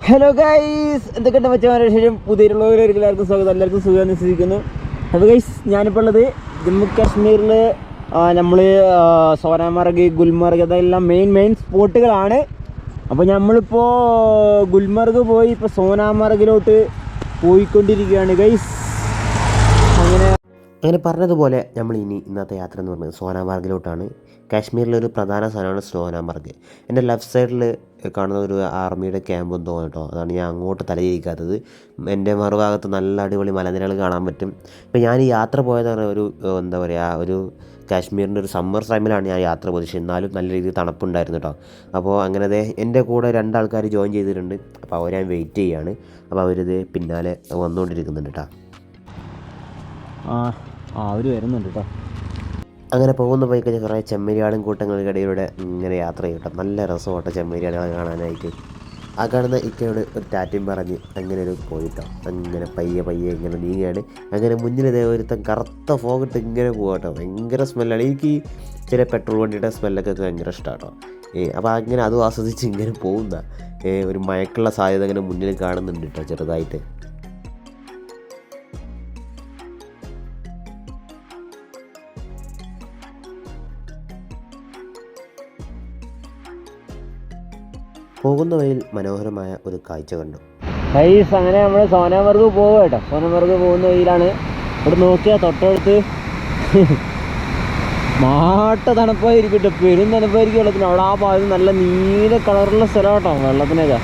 Hello guys, എന്തൊക്കെയുണ്ട് മച്ചാമാരുടെ ശേഷം പുതിയവർക്ക് എല്ലാവർക്കും സ്വാഗതം. എല്ലാവർക്കും സുഖം വിശ്വസിക്കുന്നു. അപ്പോൾ ഗൈസ്, ഞാനിപ്പോൾ ഉള്ളത് ജമ്മു കാശ്മീരിൽ നമ്മൾ സോനാമാർഗ്, ഗുൽമാർഗ് അതെല്ലാം മെയിൻ സ്പോട്ടുകളാണ്. അപ്പോൾ നമ്മളിപ്പോൾ ഗുൽമാർഗ് പോയി ഇപ്പോൾ സോനാമാർഗിലോട്ട് പോയിക്കൊണ്ടിരിക്കുകയാണ് ഗൈസ്. അങ്ങനെ പറഞ്ഞതുപോലെ നമ്മൾ ഇന്നത്തെ യാത്ര എന്ന് പറയുന്നത് സോനാമാർഗിലോട്ടാണ്. കാശ്മീരിലൊരു പ്രധാന സ്ഥലമാണ് സോനാമാർഗ്. എൻ്റെ ലെഫ്റ്റ് സൈഡിൽ കാണുന്ന ഒരു ആർമിയുടെ ക്യാമ്പ് എന്ന് തോന്നിട്ടോ, അതാണ് ഞാൻ അങ്ങോട്ട് തലയിരിക്കാത്തത്. എൻ്റെ മറുഭാഗത്ത് നല്ല അടിപൊളി മലനിരകൾ കാണാൻ പറ്റും. ഇപ്പോൾ ഞാൻ ഈ യാത്ര പോയതാണ് ഒരു കാശ്മീരിൻ്റെ ഒരു സമ്മർ ടൈമിലാണ് ഞാൻ യാത്ര പോയത്. പക്ഷേ എന്നാലും നല്ല രീതിയിൽ തണുപ്പുണ്ടായിരുന്നു കേട്ടോ. അപ്പോൾ അങ്ങനെ എൻ്റെ കൂടെ 2 ആൾക്കാർ ജോയിൻ ചെയ്തിട്ടുണ്ട്. അപ്പോൾ അവർ ഞാൻ വെയിറ്റ് ചെയ്യുകയാണ്. അപ്പോൾ അവരിത് പിന്നാലെ വന്നുകൊണ്ടിരിക്കുന്നുണ്ട് കേട്ടോ. അവർ വരുന്നുണ്ട് കേട്ടോ. അങ്ങനെ പോകുന്ന പോയി കഴിഞ്ഞാൽ കുറേ ചെമ്മരിയാടും കൂട്ടങ്ങൾക്കിടയിലൂടെ ഇങ്ങനെ യാത്ര ചെയ്യും കേട്ടോ. നല്ല രസമാട്ടോ ചെമ്മരിയാടുകളെ കാണാനായിട്ട്. ആ കാണുന്ന ഇക്കയോട് ഒരു ടാറ്റയും പറഞ്ഞ് അങ്ങനെ ഒരു പോയിട്ടോ. അങ്ങനെ പയ്യെ ഇങ്ങനെ നീങ്ങുകയാണ്. അങ്ങനെ മുന്നിൽ ഒരുത്തൻ കറുത്ത ഫോഗിട്ട് ഇങ്ങനെ പോകാം കേട്ടോ. ഭയങ്കര സ്മെല്ലാണ്. എനിക്ക് ചില പെട്രോൾ വണ്ടിയുടെ സ്മെല്ലൊക്കെ ഭയങ്കര ഇഷ്ടമാണ് കേട്ടോ. അപ്പോൾ അങ്ങനെ അതും ആസ്വദിച്ച് ഇങ്ങനെ പോകുന്ന ഒരു മയക്കുള്ള സാധ്യത അങ്ങനെ മുന്നിൽ കാണുന്നുണ്ട് കേട്ടോ ചെറുതായിട്ട്. പോകുന്ന വഴിയിൽ മനോഹരമായ ഒരു കാഴ്ച കണ്ടു. ഗൈസ്, അങ്ങനെ നമ്മൾ സോനാമാർഗ് പോകുക കേട്ടോ. സോനാമാർഗ് പോകുന്ന വഴിയിലാണ്. ഇവിടെ നോക്കിയാൽ തൊട്ടടുത്ത് മാട്ട തണുപ്പായിരിക്കും കേട്ടോ. പെരും തണുപ്പായിരിക്കും വെള്ളത്തിന്. അവിടെ ആ ഭാഗത്ത് നല്ല നീല കളറുള്ള സ്ഥലം കേട്ടോ. വെള്ളത്തിനൊക്കെ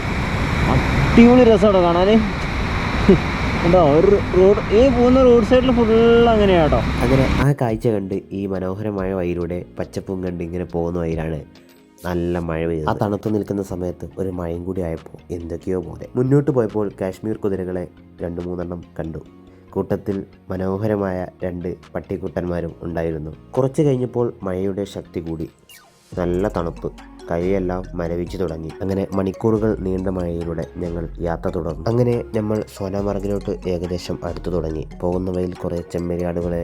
അടിപൊളി രസമാട്ടോ കാണാൻ. കേട്ടോ ഒരു റോഡ്, ഈ പോകുന്ന റോഡ് സൈഡിൽ ഫുള്ള് അങ്ങനെയാണ് കേട്ടോ. അങ്ങനെ ആ കാഴ്ച കണ്ട് ഈ മനോഹരമായ വഴിയിലൂടെ പച്ചപ്പും കണ്ട് ഇങ്ങനെ പോകുന്ന വഴിയിലാണ് നല്ല മഴ പെയ്തു. ആ തണുത്ത് നിൽക്കുന്ന സമയത്ത് ഒരു മഴയും കൂടി ആയപ്പോൾ എന്തൊക്കെയോ പോലെ. മുന്നോട്ട് പോയപ്പോൾ കാശ്മീർ കുതിരകളെ 2-3 കണ്ടു. കൂട്ടത്തിൽ മനോഹരമായ 2 പട്ടിക്കുട്ടന്മാരും ഉണ്ടായിരുന്നു. കുറച്ച് കഴിഞ്ഞപ്പോൾ മഴയുടെ ശക്തി കൂടി. നല്ല തണുപ്പ്, കൈയെല്ലാം മരവിച്ചു തുടങ്ങി. അങ്ങനെ മണിക്കൂറുകൾ നീണ്ട മഴയിലൂടെ ഞങ്ങൾ യാത്ര തുടർന്നു. അങ്ങനെ നമ്മൾ സോനാമാർഗിലോട്ട് ഏകദേശം അടുത്തു തുടങ്ങി. പോകുന്ന വഴിയിൽ കുറേ ചെമ്മരിയാടുകളെ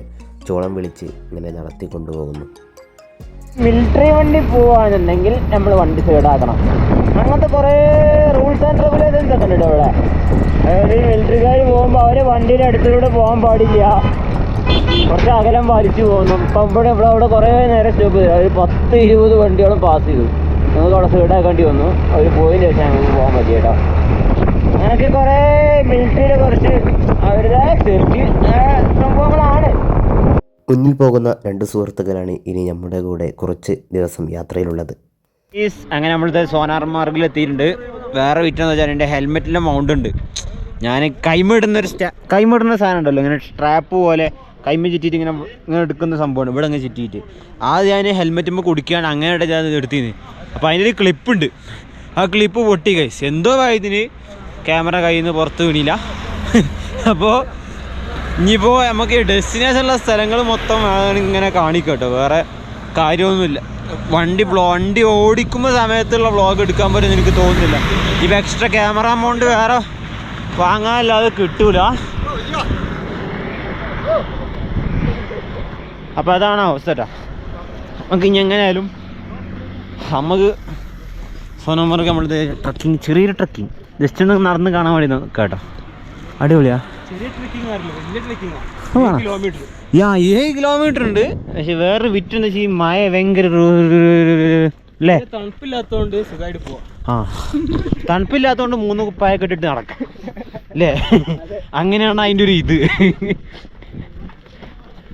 ചോളം വിളിച്ച് ഇങ്ങനെ നടത്തി കൊണ്ടുപോകുന്നു. മിലിറ്ററി വണ്ടി പോവാന്നുണ്ടെങ്കിൽ നമ്മൾ വണ്ടി സൈഡാക്കണം. അങ്ങനത്തെ കുറേ റൂൾസ് ആൻഡ് റെഗുലേഷൻസ് ഒക്കെ ഉണ്ട് ഇവിടെ. അതായത് മിലിറ്ററിക്കാർ പോകുമ്പോൾ അവരെ വണ്ടിയുടെ അടുത്തിലൂടെ പോകാൻ പാടില്ല, കുറച്ച് അകലം പാലിച്ചു പോകുന്നു. ഇപ്പം ഇവിടെ കുറേ നേരം സ്റ്റോപ്പ് ചെയ്തു. ഒരു 10-20 വണ്ടിയോളം പാസ് ചെയ്തു. നമുക്ക് അവിടെ സൈഡാക്കേണ്ടി വന്നു. അവർ പോയതിന് ശേഷം നമുക്ക് പോകാൻ പറ്റി കേട്ടോ. അങ്ങനെയൊക്കെ കുറേ മിലിറ്ററിയുടെ കുറച്ച് അവരുടെ സേഫ്റ്റി സംഭവങ്ങളാണ്. മുന്നിൽ പോകുന്ന 2 സുഹൃത്തുക്കളാണ് ഇനി നമ്മുടെ കൂടെ കുറച്ച് ദിവസം യാത്രയിലുള്ളത്. അങ്ങനെ നമ്മളിത് സോനാമാർഗിൽ എത്തിയിട്ടുണ്ട്. വേറെ വിറ്റെന്ന് വെച്ചാൽ എൻ്റെ ഹെൽമെറ്റിൻ്റെ മൗണ്ട് ഉണ്ട്. ഞാൻ കൈമിടുന്ന സാധനം ഉണ്ടല്ലോ, ഇങ്ങനെ സ്ട്രാപ്പ് പോലെ കൈമ ചുറ്റിയിട്ട് ഇങ്ങനെ എടുക്കുന്ന സംഭവമാണ്. ഇവിടെ അങ്ങനെ ചുറ്റിയിട്ട് ഞാൻ ഹെൽമെറ്റുമ്പോൾ കുടിക്കുകയാണ്. അങ്ങനെ ഞാൻ എടുത്തിരുന്നു. അപ്പോൾ അതിനൊരു ക്ലിപ്പുണ്ട്. ആ ക്ലിപ്പ് പൊട്ടി ഗൈസ്. എന്തോ ഇതിന് ക്യാമറ കയ്യിൽ നിന്ന് പുറത്ത് വീണില്ല. അപ്പോൾ ഇനിയിപ്പോൾ നമുക്ക് ഡെസ്റ്റിനേഷനുള്ള സ്ഥലങ്ങൾ മൊത്തം ഇങ്ങനെ കാണിക്കും കേട്ടോ. വേറെ കാര്യമൊന്നുമില്ല. വണ്ടി ഓടിക്കുമ്പോൾ സമയത്തുള്ള വ്ളോഗ് എടുക്കാൻ പറ്റുമെന്ന് എനിക്ക് തോന്നുന്നില്ല. ഇപ്പോൾ എക്സ്ട്രാ ക്യാമറ എമൗണ്ട് വേറെ വാങ്ങാനല്ലാതെ കിട്ടൂല. അപ്പോൾ അതാണ് അവസ്ഥ കേട്ടോ. നമുക്ക് ഇനി എങ്ങനെയായാലും നമുക്ക് സോനാമാർഗ് നമ്മളിത് ട്രക്കിങ്, ചെറിയൊരു ട്രക്കിങ് ജസ്റ്റ് ഒന്ന് നടന്ന് കാണാൻ വേണ്ടി കേട്ടോ. അടിപൊളിയാ. 7 കിലോമീറ്റർ ഉണ്ട്. പക്ഷെ വേറൊരു വിറ്റെന്ന് വെച്ചാൽ ഈ മഴ ഭയങ്കര അല്ലേ, തണുപ്പില്ലാത്തതുകൊണ്ട് സുഖമായിട്ട് പോവാം. തണുപ്പില്ലാത്തതുകൊണ്ട് 3 കുപ്പായൊക്കെ ഇട്ടിട്ട് നടക്കാം അല്ലേ. അങ്ങനെയാണ് അതിൻ്റെ ഒരു ഇത്.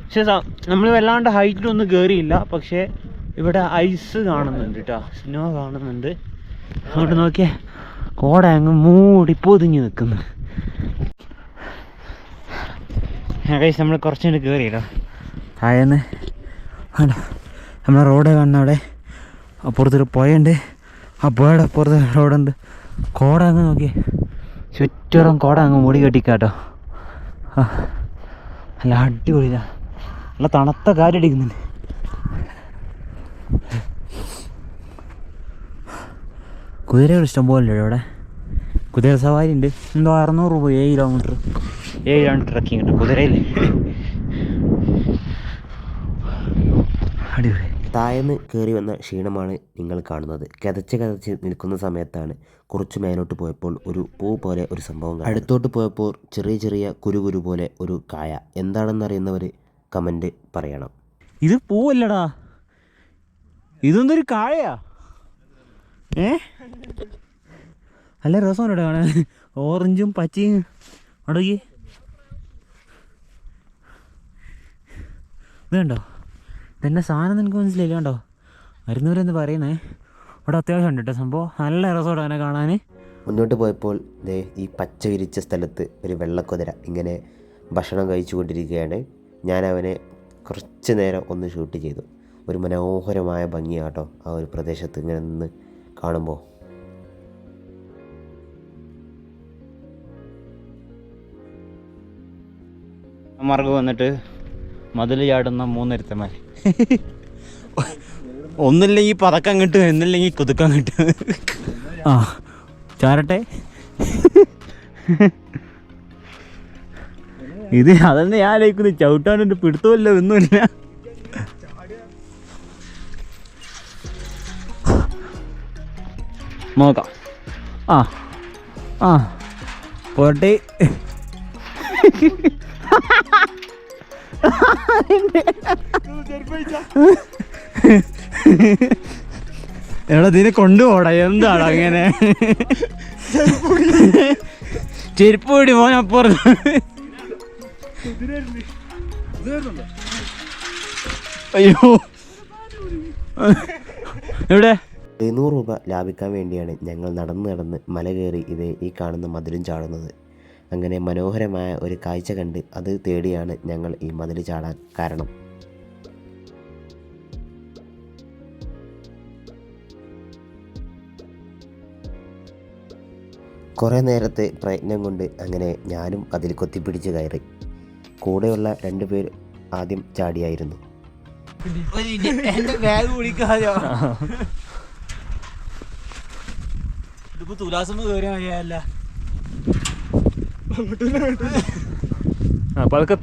പക്ഷെ നമ്മൾ വല്ലാണ്ട് ഹൈറ്റിലൊന്നും കയറിയില്ല. പക്ഷേ ഇവിടെ ഐസ് കാണുന്നുണ്ട് കേട്ടോ, സ്നോ കാണുന്നുണ്ട്. അങ്ങോട്ട് നോക്കിയാൽ കോട അങ്ങ് മൂടി പൊതിഞ്ഞ് നിൽക്കുന്നു. കഴിച്ച് നമ്മൾ കുറച്ചുകൂടി കയറിയിട്ടോ താഴേന്ന്. വേണ്ട, നമ്മളെ റോഡ് കാണുന്ന അവിടെ അപ്പുറത്തൊരു പുഴയുണ്ട്. ആ പുഴയുടെ അപ്പുറത്ത് റോഡുണ്ട്. കോട അങ്ങ് നോക്കി ചുറ്റോളം കോട അങ്ങ് മൂടി കെട്ടിക്കാട്ടോ. നല്ല അടിപൊളിയില്ല, നല്ല തണുത്ത കാറ്റടിക്കുന്നുണ്ട്. കുതിരകൾ ഇഷ്ടംപോലെ ഇവിടെ. കുതിര സവാരി ഉണ്ട്. എന്തോ 600 രൂപ 7 കിലോമീറ്റർ ട്രക്കിങ് ഉണ്ട് കുതിരയിൽ. അടിപൊളി. താഴേന്ന് കയറി വന്ന ക്ഷീണമാണ് നിങ്ങൾ കാണുന്നത്. കിതച്ച് നിൽക്കുന്ന സമയത്താണ് കുറച്ച് മേലോട്ട് പോയപ്പോൾ ഒരു പൂ പോലെ ഒരു സംഭവം കാണുന്നത്. അടുത്തോട്ട് പോയപ്പോൾ ചെറിയ ചെറിയ കുരു പോലെ ഒരു കായ. എന്താണെന്നറിയുന്നവർ കമൻറ്റ് പറയണം. ഇത് പൂവല്ലടാ, ഇതൊന്നൊരു കായയാ. നല്ല രസമാണ് കാണാൻ, ഓറഞ്ചും പച്ചയും. അടക്കി ഇത് കണ്ടോ, ഇതെന്നെ സാധനം നിനക്ക് മനസ്സിലായില്ല. കണ്ടോ വരുന്നവരെന്ത് പറയുന്നേ. അവിടെ അത്യാവശ്യം ഉണ്ട് കേട്ടോ സംഭവം, നല്ല രസമാണ് അങ്ങനെ കാണാൻ. മുന്നോട്ട് പോയപ്പോൾ ദേ ഈ പച്ച വിരിച്ച സ്ഥലത്ത് ഒരു വെള്ളക്കുതിര ഇങ്ങനെ ഭക്ഷണം കഴിച്ചു കൊണ്ടിരിക്കുകയാണ്. ഞാൻ അവനെ കുറച്ച് നേരം ഒന്ന് ഷൂട്ട് ചെയ്തു. ഒരു മനോഹരമായ ഭംഗിയാട്ടോ ആ ഒരു പ്രദേശത്ത് ഇങ്ങനെ നിന്ന് കാണുമ്പോൾ. മാർഗ്ഗം വന്നിട്ട് മതിൽ ചാടുന്ന മൂന്നിരുത്തന്മാർ. ഒന്നില്ലെങ്കിൽ പതക്കം കിട്ടും, എന്നില്ലെങ്കിൽ കുതുക്കം കിട്ടും. ആ ചാരട്ടെ. ഇത് അതെന്നെ ഞാൻ ആലോചിക്കുന്നു, ചവിട്ടാനൊരു പിടുത്തമല്ലോ ഒന്നുമില്ല. നോക്കാം. ആ ആ പോട്ടെ. എടാ ഇതിനെ കൊണ്ടുപോടാ, എന്താണ് അങ്ങനെ ചെരുപ്പ് കൂടി മോൻ അപ്പുറത്ത്. അയ്യോ എവിടെ? 200 രൂപ ലാഭിക്കാൻ വേണ്ടിയാണ് ഞങ്ങൾ നടന്ന് മല കയറി ഈ കാണുന്ന മതിലും ചാടുന്നത്. അങ്ങനെ മനോഹരമായ ഒരു കാഴ്ച കണ്ട് അത് തേടിയാണ് ഞങ്ങൾ ഈ മതിൽ ചാടാൻ കാരണം. കുറേ നേരത്തെ പ്രയത്നം കൊണ്ട് അങ്ങനെ ഞാനും അതിൽ കൊത്തിപ്പിടിച്ച് കയറി. കൂടെയുള്ള 2 പേർ ആദ്യം ചാടിയായിരുന്നു. പതുക്കെ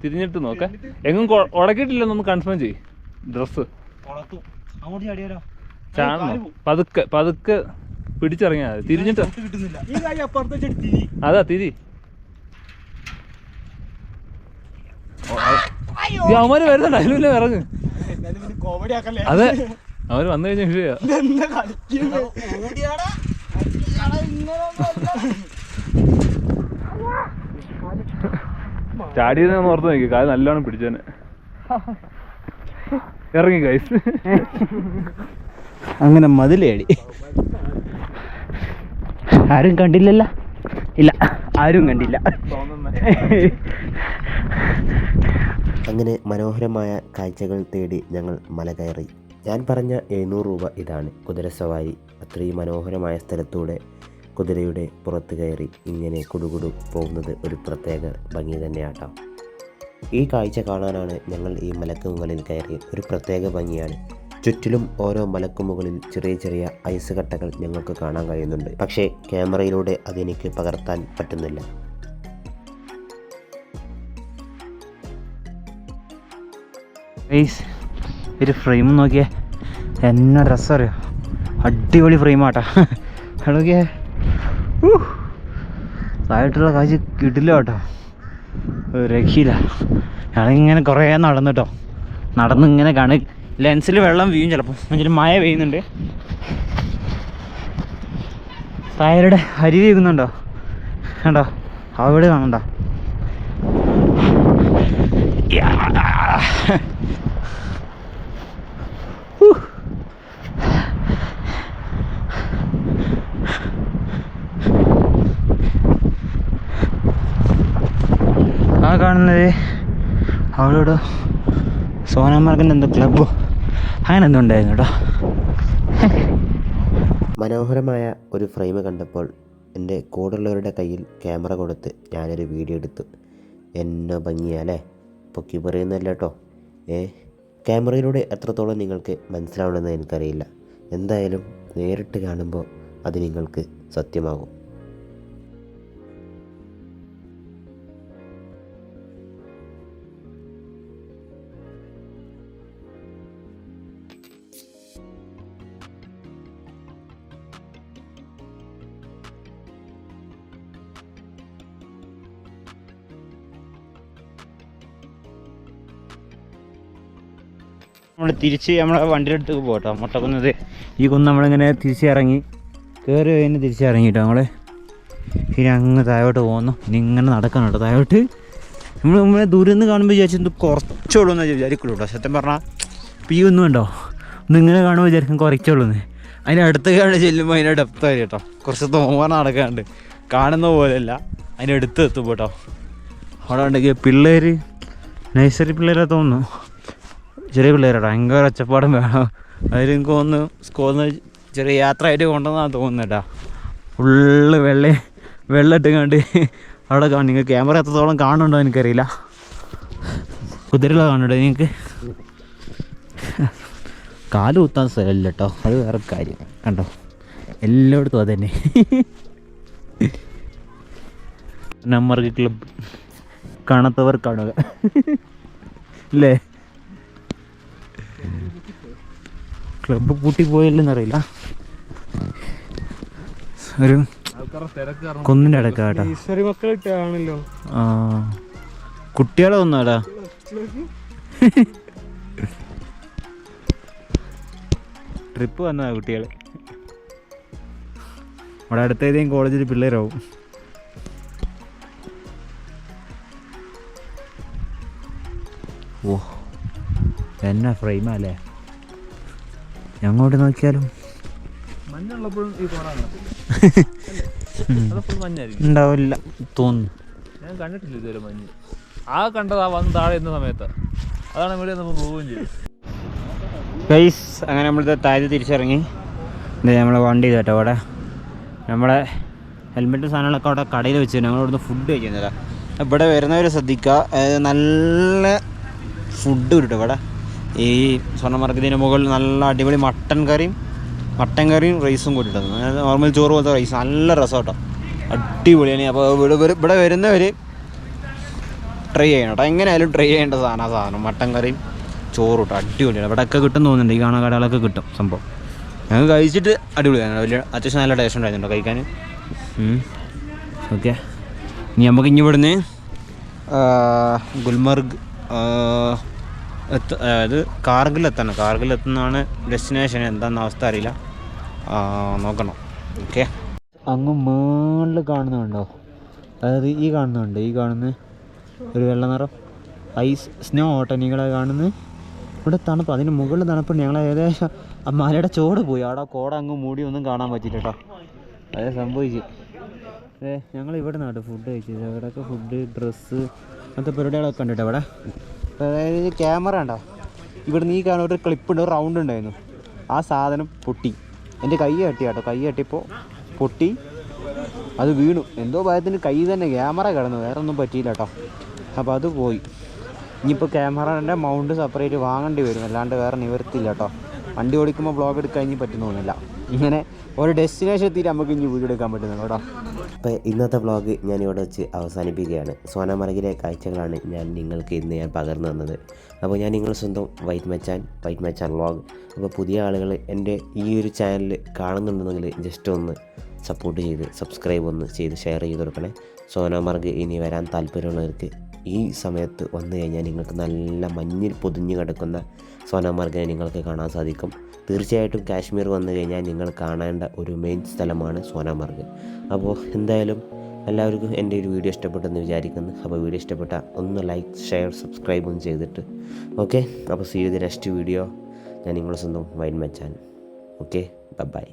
തിരിഞ്ഞിട്ട് നോക്കാം. എങ്ങും ഉടക്കിയിട്ടില്ലെന്നൊന്ന് കൺഫേം ചെയ്യ്. ഡ്രസ്സ് പതുക്കെ പതുക്കെ പിടിച്ചിറങ്ങിയാ മതി. തിരിഞ്ഞിട്ട് അതാ തിരി. അവന്മാര് വരുന്നുണ്ട്, അതിലും ഇറങ്ങ്. അതെ അവര് വന്നു കഴിഞ്ഞാൽ ശരിയാ. ചാടിയെന്ന് ഓർത്ത് നോക്കി, കാല് നല്ലോണം പിടിച്ചേനെ. ഇറങ്ങി ഗൈസ്. അങ്ങനെ മതിലേടി. ആരും കണ്ടില്ലല്ല? ഇല്ല, ആരും കണ്ടില്ല. അങ്ങനെ മനോഹരമായ കാഴ്ചകൾ തേടി ഞങ്ങൾ മല കയറി. ഞാൻ പറഞ്ഞ 700 രൂപ ഇതാണ് കുതിരസവാരി. അത്രയും മനോഹരമായ സ്ഥലത്തൂടെ കുതിരയുടെ പുറത്ത് കയറി ഇങ്ങനെ കുടുകുടു പോകുന്നത് ഒരു പ്രത്യേക ഭംഗി തന്നെയാട്ടോ. ഈ കാഴ്ച കാണാനാണ് ഞങ്ങൾ ഈ മലക്ക് മുകളിൽ കയറി. ഒരു പ്രത്യേക ഭംഗിയാണ്. ചുറ്റിലും ഓരോ മലക്ക് മുകളിൽ ചെറിയ ചെറിയ ഐസ് കട്ടകൾ ഞങ്ങൾക്ക് കാണാൻ കഴിയുന്നുണ്ട്. പക്ഷേ ക്യാമറയിലൂടെ അതെനിക്ക് പകർത്താൻ പറ്റുന്നില്ല. ഒരു ഫ്രെയിം നോക്കിയേ, എന്നാ രസം അറിയോ. അടിപൊളി ഫ്രെയിമാട്ടാ. നോക്കിയേ, താഴോട്ടുള്ള കാഴ്ച കിട്ടില്ല കേട്ടോ, രക്ഷയില്ല. ഞങ്ങളിങ്ങനെ കുറേ നടന്നിട്ടോ, നടന്നിങ്ങനെ ലെൻസിൽ വെള്ളം വീഴും ചിലപ്പോൾ. എന്നുവെച്ചാൽ മഴ പെയ്യുന്നുണ്ട്. തായരുടെ അരി വീകുന്നുണ്ടോ കണ്ടോ, അവിടെ കാണണ്ടോ. ആ കാണുന്നത് അവിടെ സോനാമാർഗിൻ്റെ എന്തോ ക്ലബ്ബോ അങ്ങനെ എന്തോ ഉണ്ടായിരുന്നു കേട്ടോ. മനോഹരമായ ഒരു ഫ്രെയിം കണ്ടപ്പോൾ എൻ്റെ കൂടെയുള്ളവരുടെ കയ്യിൽ ക്യാമറ കൊടുത്ത് ഞാനൊരു വീഡിയോ എടുത്തു. എന്നെ ഭംഗിയാലേ, പൊക്കി പറയുന്നല്ല കേട്ടോ. ക്യാമറയിലൂടെ എത്രത്തോളം നിങ്ങൾക്ക് മനസ്സിലാവണമെന്ന് എനിക്കറിയില്ല. എന്തായാലും നേരിട്ട് കാണുമ്പോൾ അത് നിങ്ങൾക്ക് സത്യമാകും. നമ്മൾ തിരിച്ച് നമ്മളെ വണ്ടിയുടെ അടുത്ത് പോകട്ടോ. മുട്ടക്കുന്നത് ഈ കുന്ന് നമ്മളിങ്ങനെ തിരിച്ചിറങ്ങി കയറി കഴിഞ്ഞ് തിരിച്ചിറങ്ങിയിട്ടോ നമ്മൾ. പിന്നെ അങ്ങ് താഴോട്ട് പോകുന്നു. ഇനി ഇങ്ങനെ നടക്കണം കേട്ടോ താഴോട്ട്. നമ്മളെ ദൂരം നിന്ന് കാണുമ്പോൾ വിചാരിച്ചത് കുറച്ചുള്ളൂ എന്ന് വിചാരിക്കുള്ളൂ കേട്ടോ. സത്യം പറഞ്ഞാൽ ഇപ്പോൾ ഈ ഒന്നും ഉണ്ടോ ഒന്നിങ്ങനെ കാണുമ്പോൾ വിചാരിക്കും കുറച്ചുള്ളൂ എന്ന്. അതിൻ്റെ അടുത്ത് കാണി ചെല്ലുമ്പോൾ അതിൻ്റെ ഡെപ്തായി കേട്ടോ. കുറച്ച് തോന്നാൻ നടക്കാണ്ട് കാണുന്ന പോലെയല്ല, അതിൻ്റെ അടുത്ത് എത്തും കേട്ടോ. അവിടെ ഉണ്ടെങ്കിൽ പിള്ളേർ നഴ്സറി പിള്ളേരെ തോന്നുന്നു, ചെറിയ പിള്ളേരാട്ടോ. ഭയങ്കര ഒച്ചപ്പാടും വേണം. അതിൽ എനിക്ക് തോന്നുന്നു സ്കൂളിൽ നിന്ന് ചെറിയ യാത്ര ആയിട്ട് കൊണ്ടുവന്നാണ് തോന്നുന്നു കേട്ടോ. ഫുള്ള് വെള്ളം കണ്ട് അവിടെ കാണും. നിങ്ങൾ ക്യാമറ എത്രത്തോളം കാണുന്നുണ്ടോ എനിക്കറിയില്ല. കുതിരകളെ കാണുന്നുണ്ടോ നിങ്ങൾക്ക്? കാല് കുത്താൻ സ്ഥലമില്ല കേട്ടോ, അത് വേറെ കാര്യം. കണ്ടോ എല്ലായിടത്തും അതുതന്നെ. നമ്മർക്ക് ക്ലബ് കാണാത്തവർ കാണുക അല്ലേ? ക്ലബ്ബ് പൂട്ടിപ്പോയില്ലെന്നറിയില്ല. ഒരു കുന്നിൻ്റെ അടക്ക കേട്ടോ. ആ കുട്ടികളെ ഒന്നാടാ ട്രിപ്പ് വന്നതാ കുട്ടികൾ. അവിടെ അടുത്ത ഏതെങ്കിലും കോളേജിൽ പിള്ളേരാവും. ഓ എന്നാ ഫ്രെയിമല്ലേ, ഞങ്ങോട്ട് നോക്കിയാലും ഉണ്ടാവില്ല തോന്നുന്നു. ഞാൻ കണ്ടിട്ടില്ല ഇതുവരെ മഞ്ഞ്. ആ കണ്ടത് ആ വന്ന് താഴെ എന്ന സമയത്ത്. അതാണ് ഇവിടെ നമ്മൾ പോവുകയും ചെയ്തു. ഗൈസ് അങ്ങനെ നമ്മളിത് താഴെ തിരിച്ചിറങ്ങി. നമ്മളെ വണ്ടി കേട്ടോ. അവിടെ നമ്മളെ ഹെൽമെറ്റ് സാധനങ്ങളൊക്കെ അവിടെ കടയിൽ വെച്ച് ഞങ്ങൾ ഇവിടുന്ന് ഫുഡ് കഴിക്കുന്നില്ല. ഇവിടെ വരുന്നവർ ശ്രദ്ധിക്കുക, നല്ല ഫുഡ് കിട്ടും ഇവിടെ. ഈ സ്വർണ്ണമാർക്കറ്റിൻ്റെ മുകളിൽ നല്ല അടിപൊളി മട്ടൻ കറിയും റൈസും കൂട്ടിയിട്ടത്. നോർമൽ ചോറ് പോലത്തെ റൈസ് നല്ല രസം കേട്ടോ, അടിപൊളിയാണ്. അപ്പോൾ ഇവിടെ വരുന്നവർ ട്രൈ ചെയ്യണം കേട്ടോ. എങ്ങനെയായാലും ട്രൈ ചെയ്യേണ്ട സാധനം മട്ടൻ കറിയും ചോറ് കിട്ടും, അടിപൊളിയാണ്. ഇവിടെയൊക്കെ കിട്ടും തോന്നുന്നുണ്ട്, ഈ കാണുന്ന കടകളൊക്കെ കിട്ടും സംഭവം. ഞങ്ങൾ കഴിച്ചിട്ട് അടിപൊളിയാണ്, വലിയ അത്യാവശ്യം നല്ല ടേസ്റ്റ് ഉണ്ടായിരുന്നുണ്ടോ കഴിക്കാൻ. ഓക്കെ, ഇനി നമുക്ക് ഇനി ഇവിടുന്ന് ഗുൽമർഗ് അതായത് കാർഗിൽ എത്തുന്നതാണ് ഡെസ്റ്റിനേഷൻ. എന്താണെന്ന അവസ്ഥ അറിയില്ല, നോക്കണം. ഓക്കെ, അങ്ങ് മുകളിൽ കാണുന്നുണ്ടോ? അതായത് ഈ കാണുന്ന ഒരു വെള്ള നിറം ഐസ് സ്നോ ഓട്ടനികളെ കാണുന്നത്. ഇവിടെ തണുപ്പ്, അതിന് മുകളിൽ തണുപ്പുണ്ട്. ഞങ്ങൾ ഏകദേശം ആ മലയുടെ ചോട് പോയി, അവിടെ കോട അങ്ങ് മൂടി ഒന്നും കാണാൻ പറ്റില്ല കേട്ടോ. അതേ സംഭവിച്ച്. ഞങ്ങൾ ഇവിടെ നിന്നാണ് ഫുഡ് കഴിച്ചത്. ഇവിടെയൊക്കെ ഫുഡ്, ഡ്രസ്സ്, അങ്ങനത്തെ പരിപാടികളൊക്കെ ഉണ്ട് കേട്ടോ ഇവിടെ. അതായത് ക്യാമറ ഉണ്ടോ, ഇവിടുന്ന് ഈ കാണുന്ന ഒരു ക്ലിപ്പുണ്ട്, ഒരു റൗണ്ട് ഉണ്ടായിരുന്നു. ആ സാധനം പൊട്ടി, എൻ്റെ കൈ തട്ടി കേട്ടോ. കൈ തട്ടിയപ്പോൾ പൊട്ടി, അത് വീണു. എന്തോ ഭയത്തിന് കൈ തന്നെ ക്യാമറ കിടന്നു, വേറെ ഒന്നും പറ്റിയില്ല കേട്ടോ. അപ്പോൾ അത് പോയി. ഇനിയിപ്പോൾ ക്യാമറേൻ്റെ മൗണ്ട് സെപ്പറേറ്റ് വാങ്ങേണ്ടി വരും, അല്ലാണ്ട് വേറെ നിവർത്തില്ല കേട്ടോ. വണ്ടി ഓടിക്കുമ്പോൾ വ്ളോഗ് എടുക്കാൻ ഇനി പറ്റുന്നൊന്നുമില്ല. ഇങ്ങനെ ഒരു ഡെസ്റ്റിനേഷൻ എത്തിയിട്ട് നമുക്ക് ഇനി വീഡിയോ എടുക്കാൻ പറ്റുന്നത് കേട്ടോ. അപ്പോൾ ഇന്നത്തെ വ്ളോഗ് ഞാനിവിടെ വെച്ച് അവസാനിപ്പിക്കുകയാണ്. സോനാമർഗിലെ കാഴ്ചകളാണ് നിങ്ങൾക്ക് ഇന്ന് പകർന്നു തന്നത്. അപ്പോൾ ഞാൻ നിങ്ങളുടെ സ്വന്തം വൈറ്റ് മച്ചാൻ വ്ളോഗ്. അപ്പോൾ പുതിയ ആളുകൾ എൻ്റെ ഈ ഒരു ചാനൽ കാണുന്നുണ്ടെങ്കിൽ ജസ്റ്റ് ഒന്ന് സപ്പോർട്ട് ചെയ്ത് സബ്സ്ക്രൈബ് ഒന്ന് ചെയ്ത് ഷെയർ ചെയ്ത് കൊടുക്കണേ. സോനാമർഗ് ഇനി വരാൻ താല്പര്യമുള്ളവർക്ക് ഈ സമയത്ത് വന്നു കഴിഞ്ഞാൽ നിങ്ങൾക്ക് നല്ല മഞ്ഞിൽ പൊതിഞ്ഞു കിടക്കുന്ന സോനാമർഗിനെ നിങ്ങൾക്ക് കാണാൻ സാധിക്കും. തീർച്ചയായിട്ടും കാശ്മീർ വന്നു കഴിഞ്ഞാൽ നിങ്ങൾ കാണേണ്ട ഒരു മെയിൻ സ്ഥലമാണ് സോനാമർഗ്. അപ്പോൾ എന്തായാലും എല്ലാവർക്കും എൻ്റെ ഒരു വീഡിയോ ഇഷ്ടപ്പെട്ടെന്ന് വിചാരിക്കുന്നു. അപ്പോൾ വീഡിയോ ഇഷ്ടപ്പെട്ട ഒന്ന് ലൈക്ക്, ഷെയർ, സബ്സ്ക്രൈബ് ഒന്ന് ചെയ്തിട്ട് ഓക്കെ. അപ്പോൾ see you the next video. ഞാൻ നിങ്ങളുടെ സ്വന്തം വൈറ്റ് മച്ചാൻ. Okay, by.